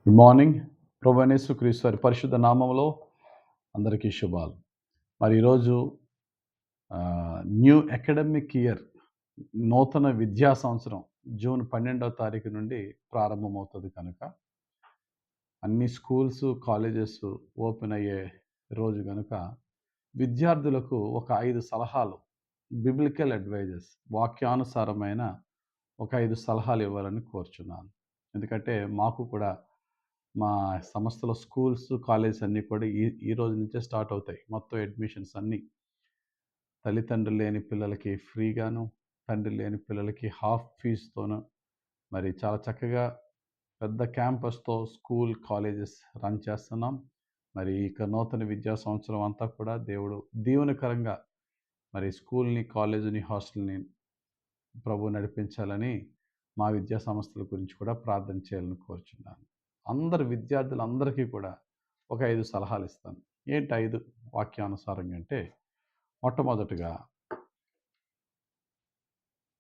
Good morning. ప్రభువైన యేసుక్రీస్తు వారి పరిశుద్ధ నామములో అందరికీ శుభాలు. మరి ఈరోజు న్యూ అకాడమిక్ ఇయర్, నూతన విద్యా సంవత్సరం జూన్ 12వ తారీఖు నుండి ప్రారంభమవుతుంది కనుక అన్ని స్కూల్స్, కాలేజెస్ ఓపెన్ అయ్యే రోజు కనుక విద్యార్థులకు ఒక 5 సలహాలు, బిబ్లికల్ అడ్వైజెస్, వాక్యానుసారమైన ఒక 5 సలహాలు ఇవ్వాలని కోరుచున్నాను. ఎందుకంటే మాకు కూడా మా సంస్థలో స్కూల్స్, కాలేజెస్ అన్నీ కూడా ఈ రోజు నుంచే స్టార్ట్ అవుతాయి. మొత్తం అడ్మిషన్స్ అన్నీ. తల్లిదండ్రులు లేని పిల్లలకి ఫ్రీగాను, తండ్రి లేని పిల్లలకి హాఫ్ ఫీజుతోను మరి చాలా చక్కగా పెద్ద క్యాంపస్‌తో స్కూల్, కాలేజెస్ రన్ చేస్తున్నాం. మరి ఇక నూతన విద్యా సంవత్సరం అంతా కూడా దేవుడు దీవెనకరంగా మరి స్కూల్‌ని, కాలేజీని, హాస్టల్‌ని ప్రభువు నడిపించాలని మా విద్యా సంస్థల గురించి కూడా ప్రార్థన చేయాలని కోరుచున్నాను. అందరు విద్యార్థులందరికీ కూడా ఒక 5 సలహాలు ఇస్తాను. ఏంటి 5 వాక్యానుసారంగా అంటే, మొట్టమొదటిగా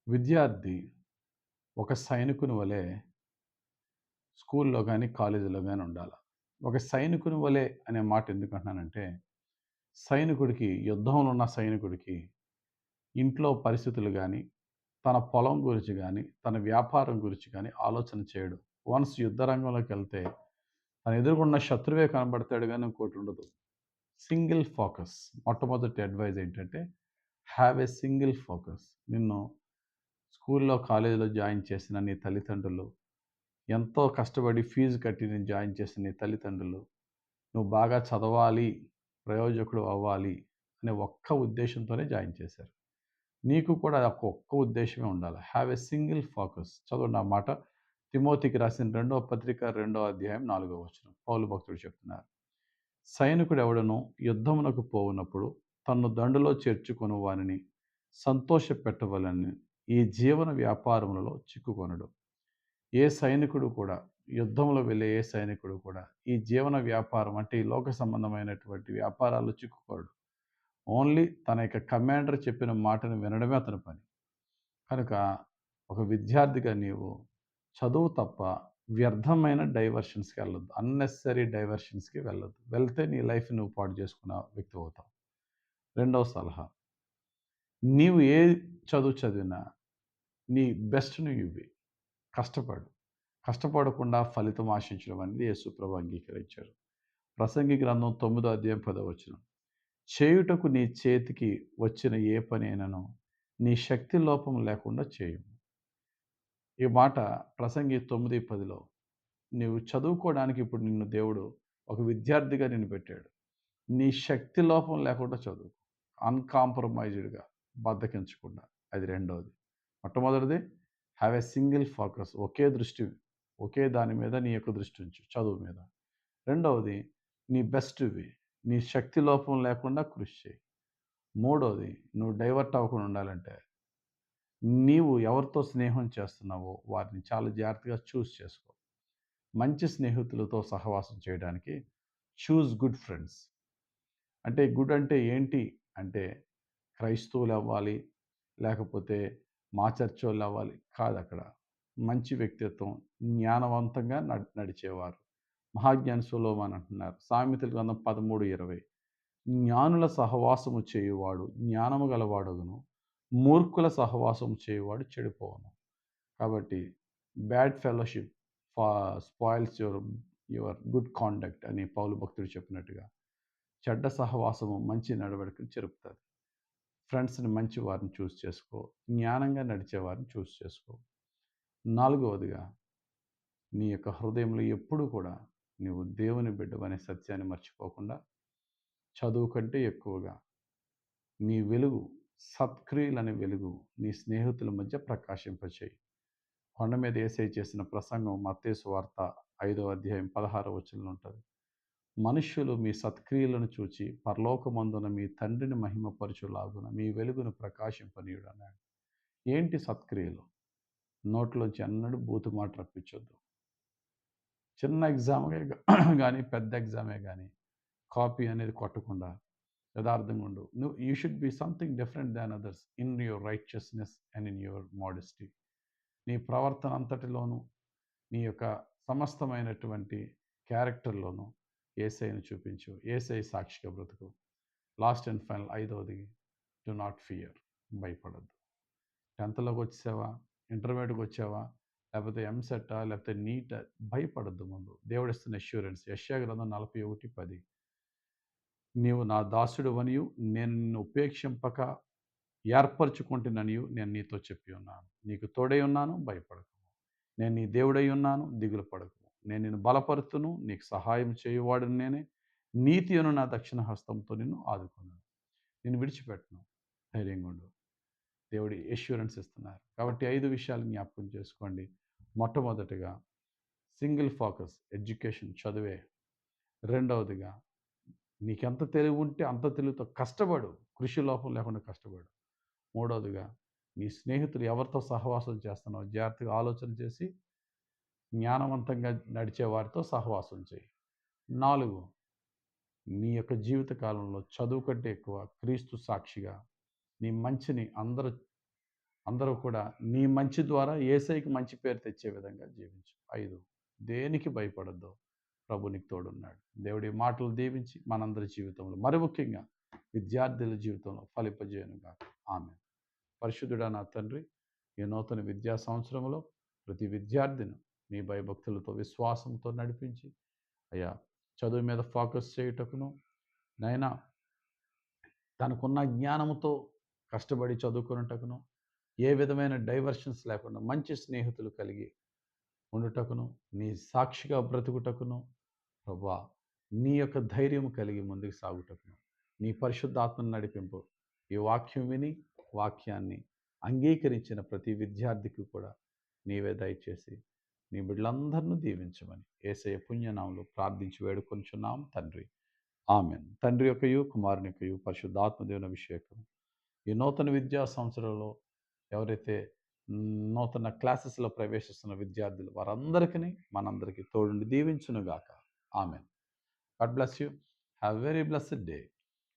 విద్యార్థి ఒక సైనికుని వలె స్కూల్లో గానీ, కాలేజీలో గానీ ఉండాలి. ఒక సైనికుని వలె అనే మాట ఎందుకు అంటున్నానంటే, యుద్ధంలో ఉన్న సైనికుడికి ఇంట్లో పరిస్థితులు గానీ, తన పొలం గురించి గానీ, తన వ్యాపారం గురించి గానీ ఆలోచన చేయడు. వన్స్ యుద్ధ రంగంలోకెళ్తే తను ఎదురుగున్న శత్రువే కనబడతాడు గానీ ఇంకోటి ఉండదు. Single focus. మొట్టమొదటి అడ్వైజ్ ఏంటంటే, హ్యావ్ ఎ సింగిల్ ఫోకస్. నిన్ను స్కూల్లో, కాలేజీలో జాయిన్ చేసిన నీ తల్లిదండ్రులు, ఎంతో కష్టపడి ఫీజు కట్టి నేను జాయిన్ చేసిన నీ తల్లిదండ్రులు, నువ్వు బాగా చదవాలి, ప్రయోజకుడు అవ్వాలి అనే ఒక్క ఉద్దేశంతోనే జాయిన్ చేశారు. నీకు కూడా ఒక్క ఉద్దేశమే ఉండాలి. Have a single focus. చదవండి ఆ మాట. తిమోతికి రాసిన 2వ పత్రిక 2వ అధ్యాయం 4వ వచనం. పౌలు భక్తుడు చెప్తున్నారు. సైనికుడెవడను యుద్ధమునకు పోవునప్పుడు తన్ను దండులో చేర్చుకొను వానిని సంతోషపెట్టవలెనని ఈ జీవన వ్యాపారములలో చిక్కుకొనడు. ఏ సైనికుడు కూడా, యుద్ధంలో వెళ్ళే ఏ సైనికుడు కూడా ఈ జీవన వ్యాపారం అంటే ఈ లోక సంబంధమైనటువంటి వ్యాపారాల్లో చిక్కుకోడు. ఓన్లీ తన యొక్క కమాండర్ చెప్పిన మాటను వినడమే అతని పని. కనుక ఒక విద్యార్థిగా నీవు చదువు తప్ప వ్యర్థమైన డైవర్షన్స్‌కి వెళ్ళొద్దు. అన్నెసెసరీ డైవర్షన్స్‌కి వెళ్ళొద్దు. వెళ్తే నీ లైఫ్ నువ్వు పాడు చేసుకున్న వ్యక్తి అవుతావు. రెండవ సలహా, నీవు ఏ చదువు చదివినా నీ బెస్ట్ నువ్వు ఇవ్వి. కష్టపడు. కష్టపడకుండా ఫలితం ఆశించడం అనేది యేసుప్రభు అంగీకరించారు. ప్రసంగి గ్రంథం 9వ అధ్యాయం 10వ వచనం. చేయుటకు నీ చేతికి వచ్చిన ఏ పనైనను నీ శక్తి లోపం లేకుండా చేయుము. ఈ మాట ప్రసంగి 9:10లో నీవు చదువుకోవడానికి ఇప్పుడు నిన్ను దేవుడు ఒక విద్యార్థిగా నిన్ను పెట్టాడు. నీ శక్తి లోపం లేకుండా చదువు. అన్‌కాంప్రమైజ్డ్‌గా, బద్ధకించకుండా. అది రెండోది. మొట్టమొదటిది హ్యావ్ ఎ సింగిల్ ఫోకస్. ఒకే దాని మీద నీ యొక్క దృష్టి ఉంచు, చదువు మీద. రెండవది నీ బెస్ట్ ఇవ్వి. నీ శక్తి లోపం లేకుండా కృషి చేయి. మూడోది నువ్వు డైవర్ట్ అవ్వకుండా ఉండాలంటే నీవు ఎవరితో స్నేహం చేస్తున్నావో వారిని చాలా జాగ్రత్తగా చూస్ చేసుకో. మంచి స్నేహితులతో సహవాసం చేయడానికి చూజ్ గుడ్ ఫ్రెండ్స్. అంటే గుడ్ అంటే ఏంటి అంటే క్రైస్తవులు అవ్వాలి, లేకపోతే మా చర్చోళ్ళు అవ్వాలి కాదక్కడ. మంచి వ్యక్తిత్వం, జ్ఞానవంతంగా నడిచేవారు. మహాజ్ఞాని సొలొమోన్ అంటున్నారు సామెతల గ్రంథం 13:20. జ్ఞానుల సహవాసము చేయువాడు జ్ఞానము గలవాడగును, మూర్ఖుల సహవాసము చేయువాడు చెడిపోవును. కాబట్టి bad fellowship spoils your good conduct అని పౌలు భక్తుడు చెప్పినట్టుగా చెడ్డ సహవాసము మంచి నడవడికను చెరుపుతుంది. ఫ్రెండ్స్ని మంచి వారిని చూస్ చేసుకో. జ్ఞానంగా నడిచే వారిని చూస్ చేసుకో. నాలుగవదిగా నీ యొక్క హృదయంలో ఎప్పుడు కూడా నీవు దేవుని బిడ్డవనే సత్యాన్ని మర్చిపోకుండా చదువు కంటే ఎక్కువగా నీ వెలుగు, సత్క్రియలనే వెలుగు నీ స్నేహితుల మధ్య ప్రకాశింపచేయి. కొండ మీద యేసయ్య చేసిన ప్రసంగం మత్తయి సువార్త 5వ అధ్యాయం 16వ వచనంలో ఉంటుంది. మనుష్యులు మీ సత్క్రియలను చూచి పరలోకమందున మీ తండ్రిని మహిమపరచులాగున మీ వెలుగును ప్రకాశింపనీయుడు అన్నాడు. ఏంటి సత్క్రియలు? నోట్లోంచి ఎన్నడూ బూతు మాట రప్పించొద్దు. చిన్న ఎగ్జామే కానీ పెద్ద ఎగ్జామే కానీ కాపీ అనేది కొట్టకుండా యథార్థంగా ఉండు. You should be something different than others in your righteousness and in your modesty. నీ ప్రవర్తన అంతటిలోనూ, నీ యొక్క సమస్తమైనటువంటి క్యారెక్టర్‌లోనూ యేసయ్యను చూపించు. యేసయ్య సాక్షిగా బ్రతుకు. లాస్ట్ అండ్ ఫైనల్ ఐదవది, డు నాట్ ఫియర్, భయపడొద్దు. 10థ్‌లోకి వచ్చేసావా? ఇంటర్మీడియేట్‌కి వచ్చావా? లేకపోతే ఎంసెట్టా? లేకపోతే నీటా? భయపడొద్దు ముందు. దేవుడిస్తున్న అష్యూరెన్స్. యెషయా గ్రంథం 41:10. నీవు నా దాసుడవనియు నేను నిన్ను ఉపేక్షింపక ఏర్పరచుకుంటున్ననియు నేను నీతో చెప్పి ఉన్నాను. నీకు తోడై ఉన్నాను, భయపడకు. నేను నీ దేవుడై ఉన్నాను, దిగులు పడకు. నేను నిన్ను బలపరుతును, నీకు సహాయం చేయువాడును నేనే. నీతి అను నా దక్షిణ హస్తంతో నిన్ను ఆదుకున్నాను. నిన్ను విడిచిపెట్టను. ధైర్యంగా ఉండు. దేవుడు ఎష్యూరెన్స్ ఇస్తున్నారు. కాబట్టి 5 విషయాలు జ్ఞాపకం చేసుకోండి. మొట్టమొదటిగా సింగిల్ ఫోకస్ ఎడ్యుకేషన్, చదువే. రెండవదిగా నీకెంత తెలివి ఉంటే అంత తెలివితో కష్టపడు. కృషి లోపం లేకుండా కష్టపడు. మూడవదిగా నీ స్నేహితులు ఎవరితో సహవాసం చేస్తున్నావో జాగ్రత్తగా ఆలోచన చేసి జ్ఞానవంతంగా నడిచే వారితో సహవాసం చేయి. 4, నీ యొక్క జీవిత కాలంలో చదువు కంటే ఎక్కువ క్రీస్తు సాక్షిగా నీ మంచిని అందరూ కూడా నీ మంచి ద్వారా యేసయ్యకి మంచి పేరు తెచ్చే విధంగా జీవించు. 5, దేనికి భయపడొద్దు. ప్రభు నీకు తోడున్నాడు. దేవుడి మాటలు దీవించి మనందరి జీవితంలో మరి ముఖ్యంగా విద్యార్థుల జీవితంలో ఫలింపజేయనుగాక. ఆమేన్. పరిశుద్ధుడా నా తండ్రి, ఈ నూతన విద్యా సంవత్సరంలో ప్రతి విద్యార్థిని నీ భయభక్తులతో విశ్వాసంతో నడిపించి అయ్యా చదువు మీద ఫోకస్ చేయుటకును నైనా తనకున్న జ్ఞానముతో కష్టపడి చదువుకున్నటకును ఏ విధమైన డైవర్షన్స్ లేకుండా మంచి స్నేహితులు కలిగి ఉండుటకును నీ సాక్షిగా బ్రతుకుటకును ప్రభా నీ యొక్క ధైర్యం కలిగి ముందుకు సాగుటకును నీ పరిశుద్ధాత్మను నడిపింపు. ఈ వాక్యం విని వాక్యాన్ని అంగీకరించిన ప్రతి విద్యార్థికి కూడా నీవే దయచేసి నీ బిడ్డలందరినీ దీవించమని యేసయ్య పుణ్యనామంలో ప్రార్థించి వేడుకొంచున్నాం తండ్రి. ఆమెన్. తండ్రి యొక్కయు కుమారుని యొక్కయు పరిశుద్ధాత్మ దేవుని అభిషేకం ఈ నూతన విద్యా సంవత్సరంలో ఎవరైతే నూతన క్లాసెస్లో ప్రవేశిస్తున్న విద్యార్థులు వారందరికీ మనందరికీ తోడుండి దీవించునుగాక. Amen. God bless you. Have very blessed day.